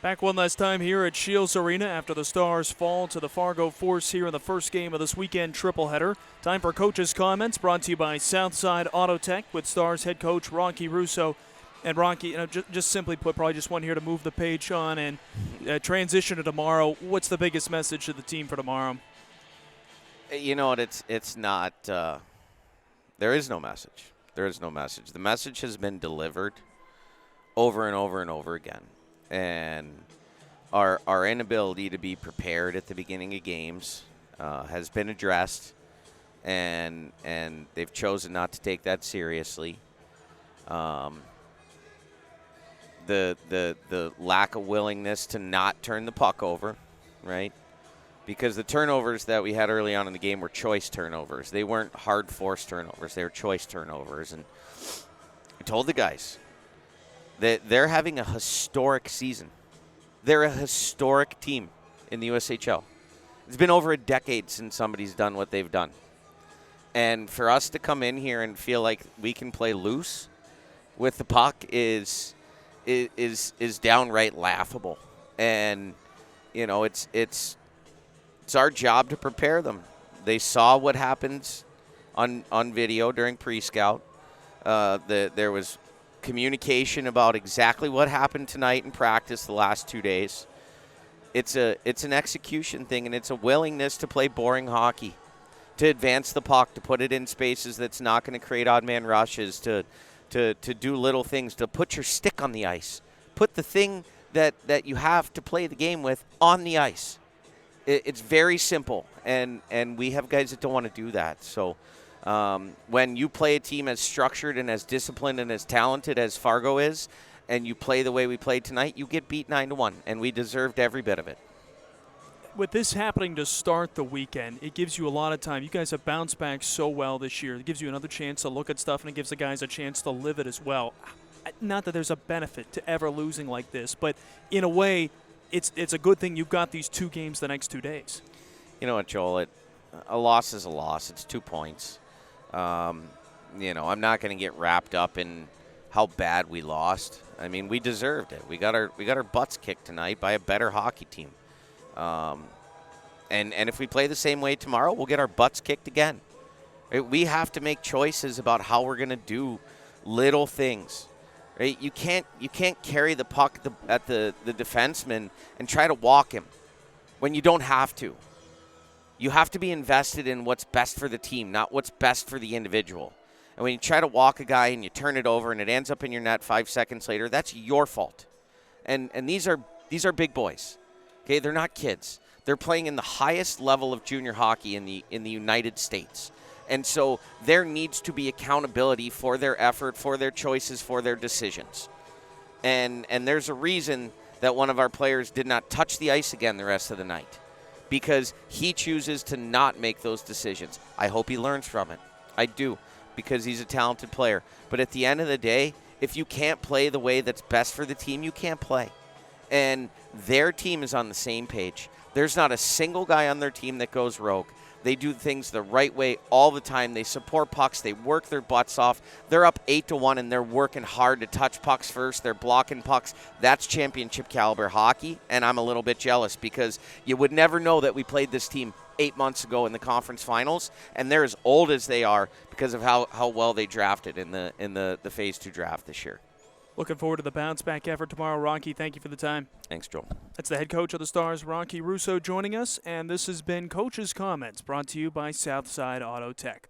Back one last time here at Shields Arena after the Stars fall to the Fargo Force here in the first game of this weekend tripleheader. Time for coaches' comments brought to you by Southside Auto Tech with Stars head coach Rocky Russo. And Rocky, just simply put, probably just one here to move the page on and transition to tomorrow. What's the biggest message to the team for tomorrow? You know what? It's not. There is no message. There is no message. The message has been delivered over and over and over again. And our inability to be prepared at the beginning of games has been addressed, and they've chosen not to take that seriously. The lack of willingness to not turn the puck over, right? Because the turnovers that we had early on in the game were choice turnovers. They weren't hard forced turnovers. They were choice turnovers. And I told the guys that they're having a historic season. They're a historic team in the USHL. It's been over a decade since somebody's done what they've done. And for us to come in here and feel like we can play loose with the puck is downright laughable. And, you know, it's our job to prepare them. They saw what happens on video during pre-scout. There was communication about exactly what happened tonight in practice the last 2 days. It's an execution thing, and it's a willingness to play boring hockey, to advance the puck, to put it in spaces that's not going to create odd man rushes, to do little things, to put your stick on the ice, put the thing that you have to play the game with on the ice. It's very simple, and we have guys that don't want to do that. So when you play a team as structured and as disciplined and as talented as Fargo is, and you play the way we played tonight, you get beat 9-1, and we deserved every bit of it. With this happening to start the weekend, it gives you a lot of time. You guys have bounced back so well this year. It gives you another chance to look at stuff, and it gives the guys a chance to live it as well. Not that there's a benefit to ever losing like this, but in a way, it's a good thing you've got these 2 games the next 2 days. You know what, Joel? A loss is a loss. It's 2 points. You know, I'm not going to get wrapped up in how bad we lost. I mean, we deserved it. We got our butts kicked tonight by a better hockey team. And if we play the same way tomorrow, we'll get our butts kicked again. Right? We have to make choices about how we're going to do little things. Right? You can't carry the puck at the defenseman and try to walk him when you don't have to. You have to be invested in what's best for the team, not what's best for the individual. And when you try to walk a guy and you turn it over and it ends up in your net 5 seconds later, that's your fault. And these are big boys. Okay, they're not kids. They're playing in the highest level of junior hockey in the United States. And so there needs to be accountability for their effort, for their choices, for their decisions. And there's a reason that one of our players did not touch the ice again the rest of the night, because he chooses to not make those decisions. I hope he learns from it. I do, because he's a talented player. But at the end of the day, if you can't play the way that's best for the team, you can't play. And their team is on the same page. There's not a single guy on their team that goes rogue. They do things the right way all the time. They support pucks. They work their butts off. They're up 8-1, and they're working hard to touch pucks first. They're blocking pucks. That's championship caliber hockey, and I'm a little bit jealous because you would never know that we played this team 8 months ago in the conference finals, and they're as old as they are because of how well they drafted in the Phase 2 draft this year. Looking forward to the bounce-back effort tomorrow. Rocky, thank you for the time. Thanks, Joel. That's the head coach of the Stars, Rocky Russo, joining us, and this has been Coach's Comments, brought to you by Southside Auto Tech.